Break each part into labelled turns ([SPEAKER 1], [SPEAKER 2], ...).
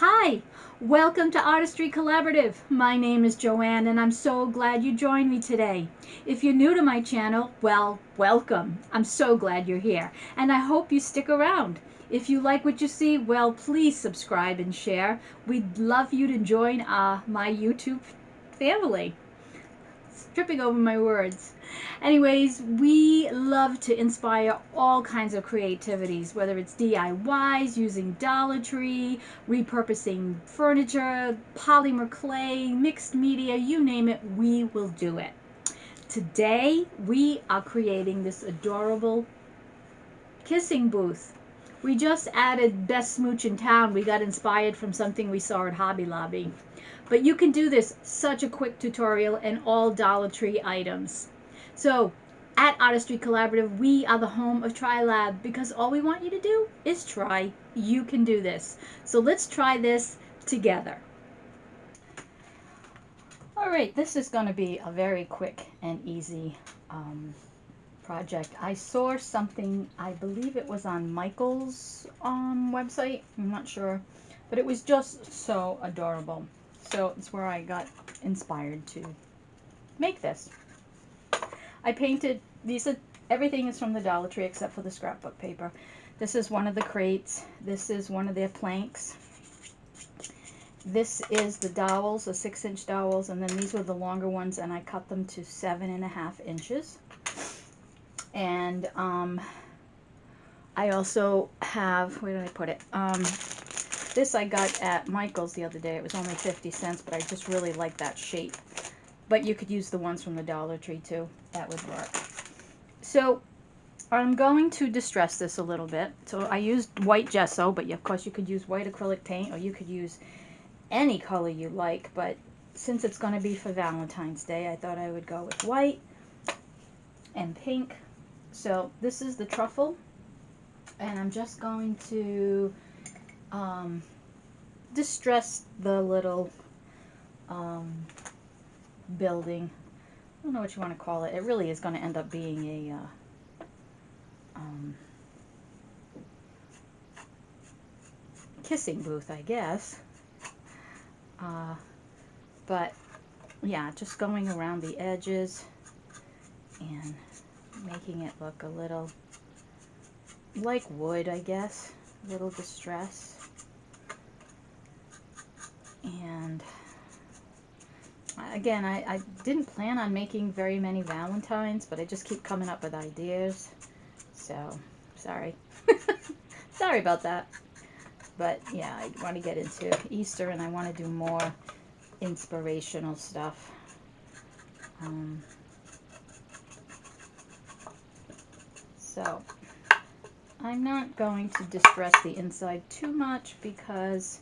[SPEAKER 1] Hi, welcome to Artistry Collaborative. My name is JoAnn and I'm so glad you joined me today. If you're new to my channel, well, welcome. I'm so glad you're here and I hope you stick around. If you like what you see, well, please subscribe and share. We'd love you to join my YouTube family. Tripping over my words. Anyways, we love to inspire all kinds of creativities, whether it's DIYs, using Dollar Tree, repurposing furniture, polymer clay, mixed media, you name it, we will do it. Today, we are creating this adorable kissing booth. We just added Best Smooch in Town. We got inspired from something we saw at Hobby Lobby. But you can do this, such a quick tutorial, and all Dollar Tree items. So at Artistry Collaborative, we are the home of TryLab because all we want you to do is try. You can do this. So let's try this together. All right, this is going to be a very quick and easy project. I saw something, I believe it was on Michael's website, I'm not sure, but it was just so adorable. So it's where I got inspired to make this. I painted, everything is from the Dollar Tree except for the scrapbook paper. This is one of the crates. This is one of their planks. This is the dowels, the 6-inch dowels, and then these were the longer ones, and I cut them to 7.5 inches. And I also have, where did I put it? This I got at Michael's the other day. It was only 50 cents, but I just really like that shape. But you could use the ones from the Dollar Tree too. That would work. So I'm going to distress this a little bit. So I used white gesso, but of course you could use white acrylic paint, or you could use any color you like. But since it's going to be for Valentine's Day, I thought I would go with white and pink. So this is the truffle, and I'm just going to distress the little building. I don't know what you want to call it. It really is going to end up being a kissing booth, I guess. But yeah, just going around the edges and making it look a little like wood, I guess. A little distress. And again, I didn't plan on making very many Valentines, but I just keep coming up with ideas. So, sorry. Sorry about that. But yeah, I want to get into Easter and I want to do more inspirational stuff. So, I'm not going to distress the inside too much because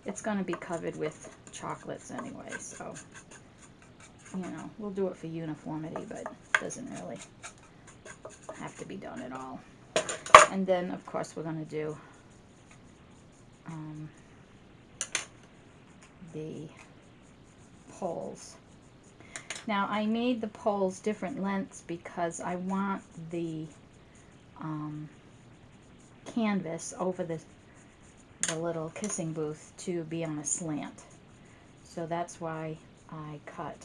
[SPEAKER 1] it's going to be covered with chocolates anyway, so, you know, we'll do it for uniformity, but it doesn't really have to be done at all. And then, of course, we're going to do the poles. Now, I made the poles different lengths because I want the canvas over the little kissing booth to be on a slant. So that's why I cut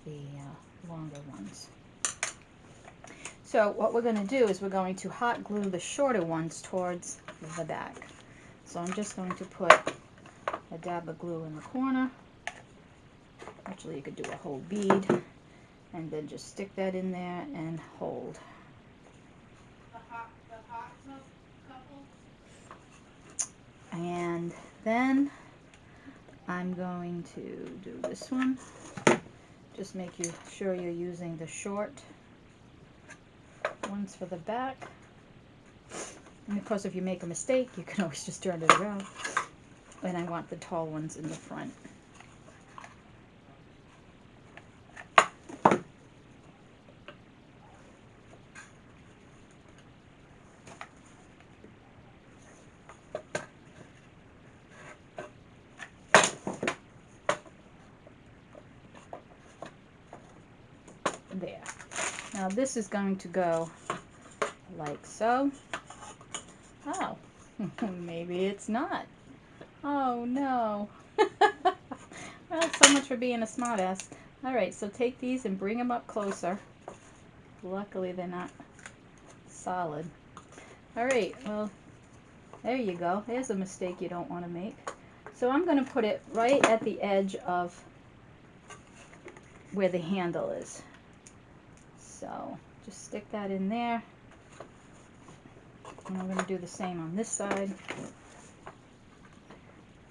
[SPEAKER 1] the longer ones. So what we're going to do is we're going to hot glue the shorter ones towards the back. So I'm just going to put a dab of glue in the corner. Actually, you could do a whole bead and then just stick that in there and hold. And then I'm going to do this one. Just make sure you're using the short ones for the back. And of course, if you make a mistake, you can always just turn it around. And I want the tall ones in the front. There. Now this is going to go like so. Oh, maybe it's not. Oh no. Well, so much for being a smartass. All right, so take these and bring them up closer. Luckily, they're not solid. All right, well, there you go. There's a mistake you don't want to make. So I'm going to put it right at the edge of where the handle is. So just stick that in there. And I'm going to do the same on this side.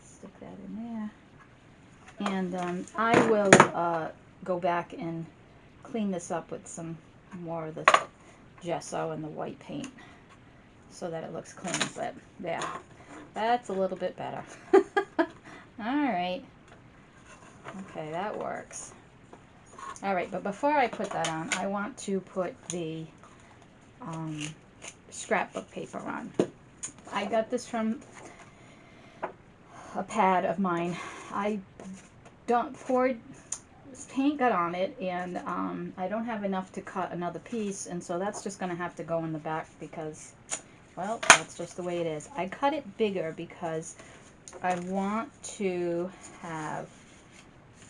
[SPEAKER 1] Stick that in there. And I will go back and clean this up with some more of the gesso and the white paint so that it looks clean. But yeah, that's a little bit better. Alright. Okay, that works. Alright, but before I put that on, I want to put the scrapbook paper on. I got this from a pad of mine. I poured paint got on it, and I don't have enough to cut another piece, and so that's just going to have to go in the back because, well, that's just the way it is. I cut it bigger because I want to have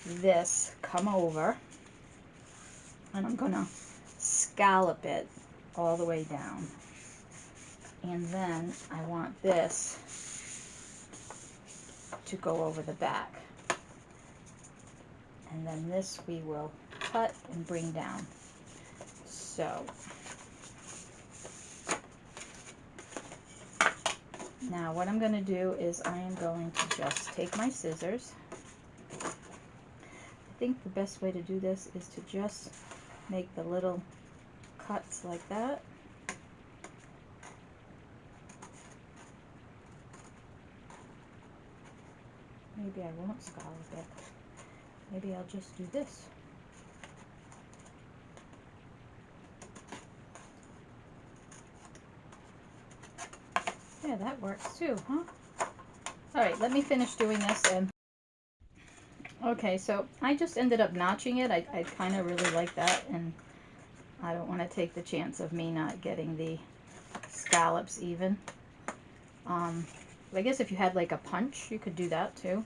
[SPEAKER 1] this come over, and I'm going to scallop it all the way down. And then I want this to go over the back. And then this we will cut and bring down. So now what I'm going to do is I am going to just take my scissors. I think the best way to do this is to just make the little cuts like that. Maybe I won't scallop it. Maybe I'll just do this. Yeah, that works too, huh? Alright, let me finish doing this. And okay, so I just ended up notching it. I kind of really like that, and I don't want to take the chance of me not getting the scallops even. I guess if you had like a punch, you could do that too.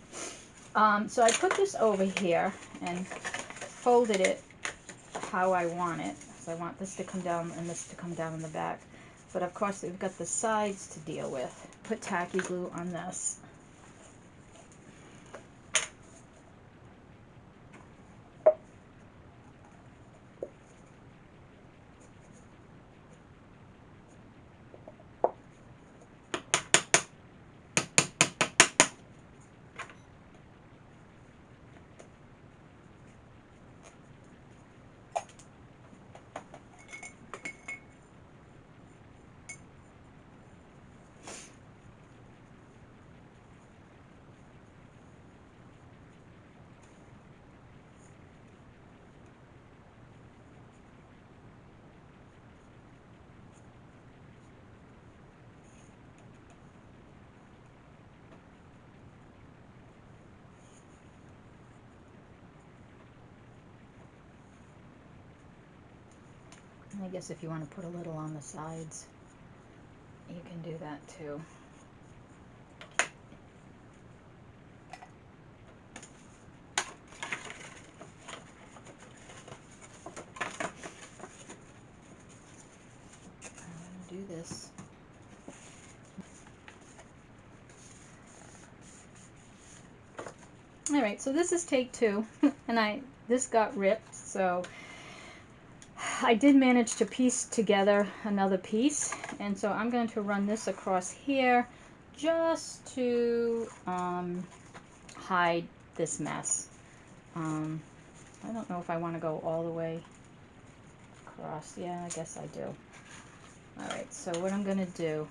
[SPEAKER 1] So I put this over here and folded it how I want it. So I want this to come down and this to come down in the back. But of course we've got the sides to deal with. Put tacky glue on this. I guess if you want to put a little on the sides, you can do that too. I'm going to do this. Alright, so this is take 2, and this got ripped, so I did manage to piece together another piece, and so I'm going to run this across here just to hide this mess. I don't know if I want to go all the way across. Yeah, I guess I do. Alright, so what I'm going to do,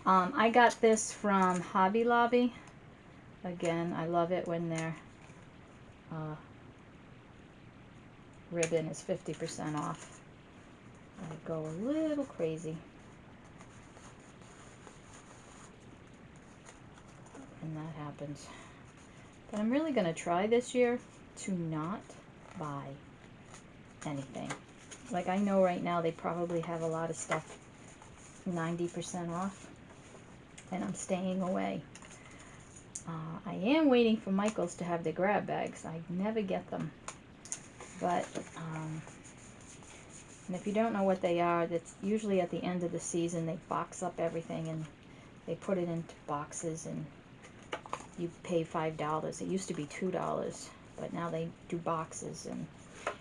[SPEAKER 1] I got this from Hobby Lobby. Again, I love it when their ribbon is 50% off. I go a little crazy. And that happens. But I'm really going to try this year to not buy anything. Like, I know right now they probably have a lot of stuff 90% off, and I'm staying away. I am waiting for Michael's to have the grab bags. I never get them. But, and if you don't know what they are, that's usually at the end of the season. They box up everything and they put it into boxes and you pay $5. It used to be $2, but now they do boxes. And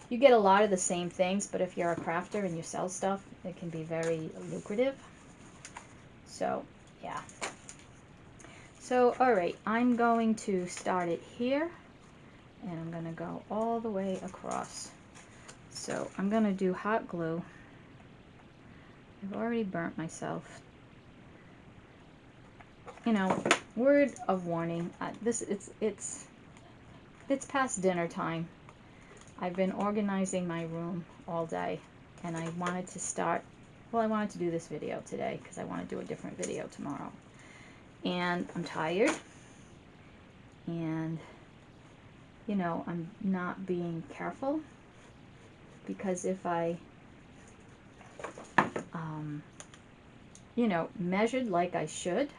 [SPEAKER 1] you get a lot of the same things, but if you're a crafter and you sell stuff, it can be very lucrative. So, yeah. So, alright, I'm going to start it here, and I'm going to go all the way across. So, I'm going to do hot glue. I've already burnt myself. You know, word of warning, it's past dinner time. I've been organizing my room all day, and I wanted to start, well, I wanted to do this video today, because I want to do a different video tomorrow. And I'm tired, and you know, I'm not being careful, because if I you know, measured like I should,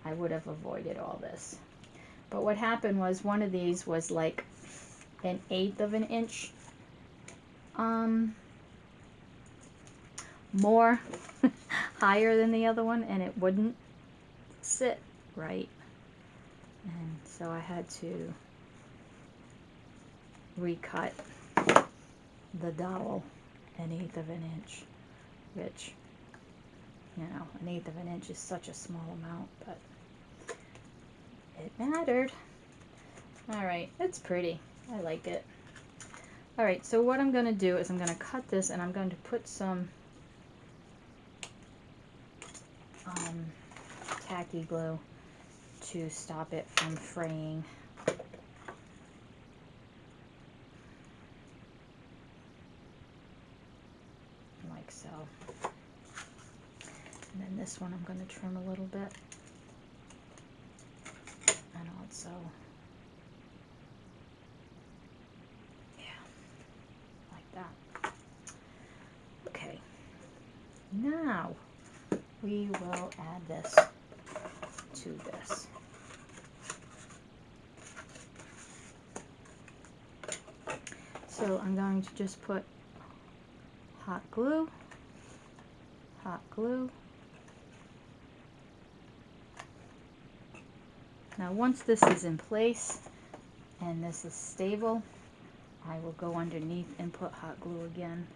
[SPEAKER 1] I would have avoided all this. But what happened was one of these was like 1/8 of an inch more higher than the other one, and it wouldn't sit right, and so I had to recut the dowel 1/8 of an inch, which, you know, 1/8 of an inch is such a small amount, but it mattered. Alright, it's pretty. I like it. Alright, so what I'm going to do is I'm going to cut this, and I'm going to put some tacky glue to stop it from fraying. Like so. And then this one I'm going to trim a little bit. And also, yeah, like that. Okay. Now we will add this to this. So I'm going to just put hot glue, hot glue. Now once this is in place and this is stable, I will go underneath and put hot glue again,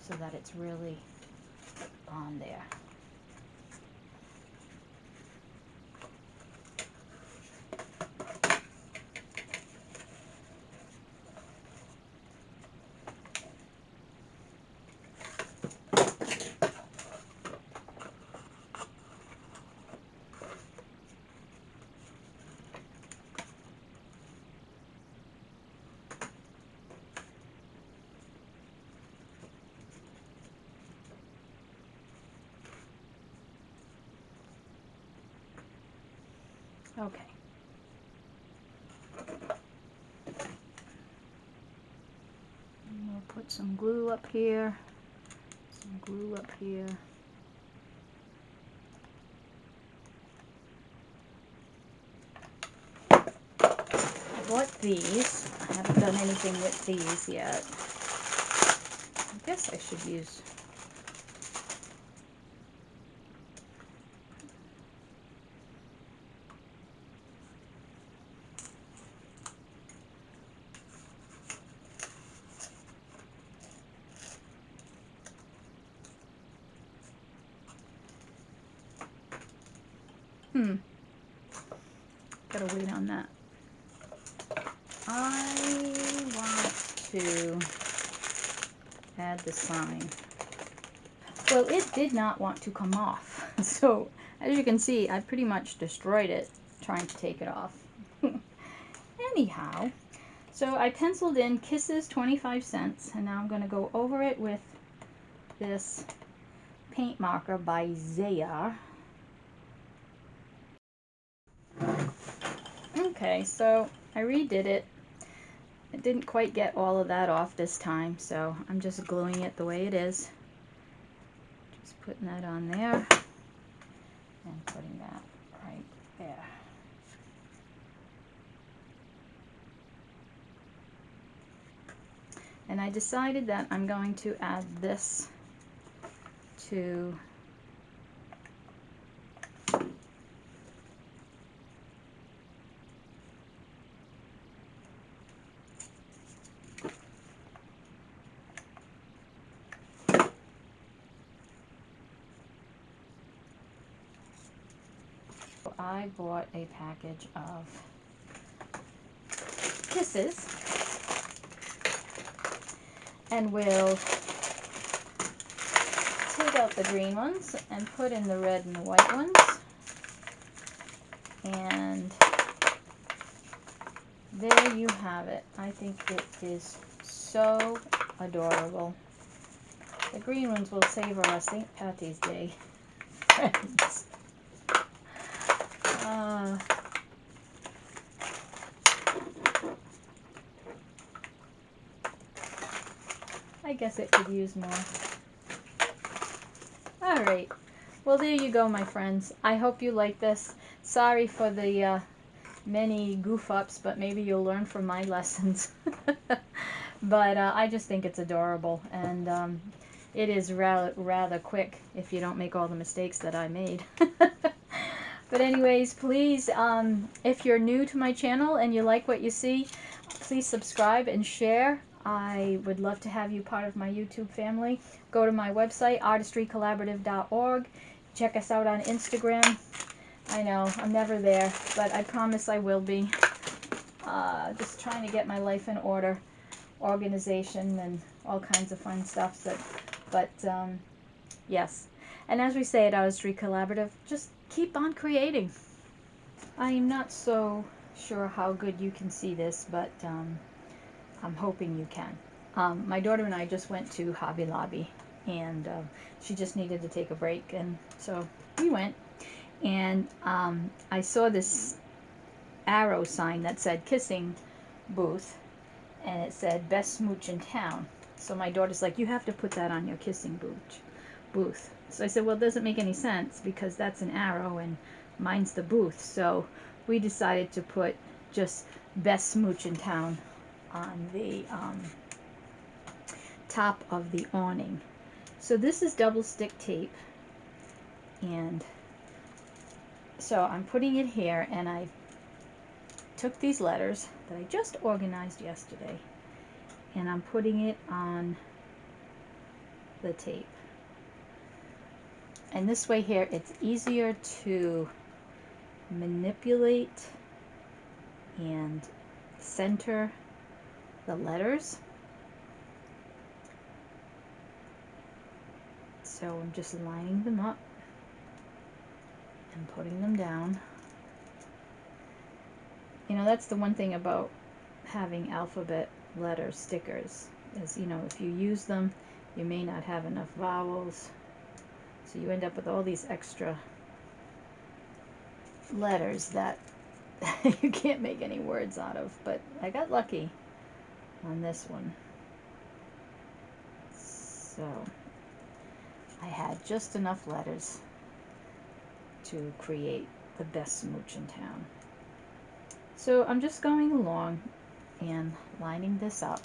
[SPEAKER 1] so that it's really on there. Okay. And we'll put some glue up here, some glue up here. I bought these. I haven't done anything with these yet. I guess I should use gotta wait on that. I want to add the sign. Well, it did not want to come off. So, as you can see, I pretty much destroyed it trying to take it off. Anyhow, so I penciled in Kisses 25 cents, and now I'm going to go over it with this paint marker by Zayar. Okay, so I redid it. I didn't quite get all of that off this time, so I'm just gluing it the way it is. Just putting that on there and putting that right There. And I decided that I'm going to add this to I bought a package of kisses, and we'll take out the green ones and put in the red and the white ones. And there you have it. I think it is so adorable. The green ones will savor our St. Patty's Day friends. I guess it could use more. Alright, well there you go, my friends. I hope you like this. Sorry for the many goof-ups, but maybe you'll learn from my lessons. But I just think it's adorable, and it is rather quick if you don't make all the mistakes that I made. But anyways, please, if you're new to my channel and you like what you see, please subscribe and share. I would love to have you part of my YouTube family. Go to my website, artistrycollaborative.org. Check us out on Instagram. I know, I'm never there, but I promise I will be. Just trying to get my life in order. Organization and all kinds of fun stuff. But yes. And as we say at Artistry Collaborative, just keep on creating. I'm not so sure how good you can see this, but I'm hoping you can. My daughter and I just went to Hobby Lobby, and she just needed to take a break, and so we went. And I saw this arrow sign that said kissing booth, and it said best smooch in town. So my daughter's like, you have to put that on your kissing booth. So I said, well, it doesn't make any sense because that's an arrow and mine's the booth. So we decided to put just best smooch in town on the top of the awning. So this is double stick tape, and so I'm putting it here, and I took these letters that I just organized yesterday, and I'm putting it on the tape. And this way here, it's easier to manipulate and center the letters. So I'm just lining them up and putting them down. You know, that's the one thing about having alphabet letter stickers is, you know, if you use them, you may not have enough vowels. So you end up with all these extra letters that you can't make any words out of. But I got lucky on this one. So I had just enough letters to create the best smooch in town. So I'm just going along and lining this up.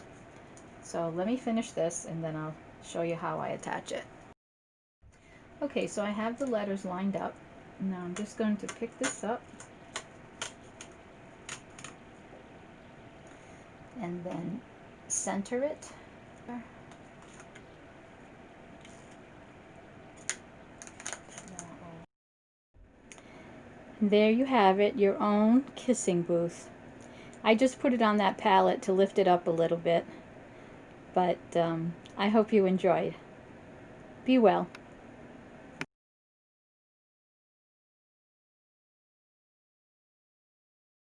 [SPEAKER 1] So let me finish this and then I'll show you how I attach it. Okay, so I have the letters lined up. Now I'm just going to pick this up and then center it. And there you have it, your own kissing booth. I just put it on that palette to lift it up a little bit, but I hope you enjoyed. Be well.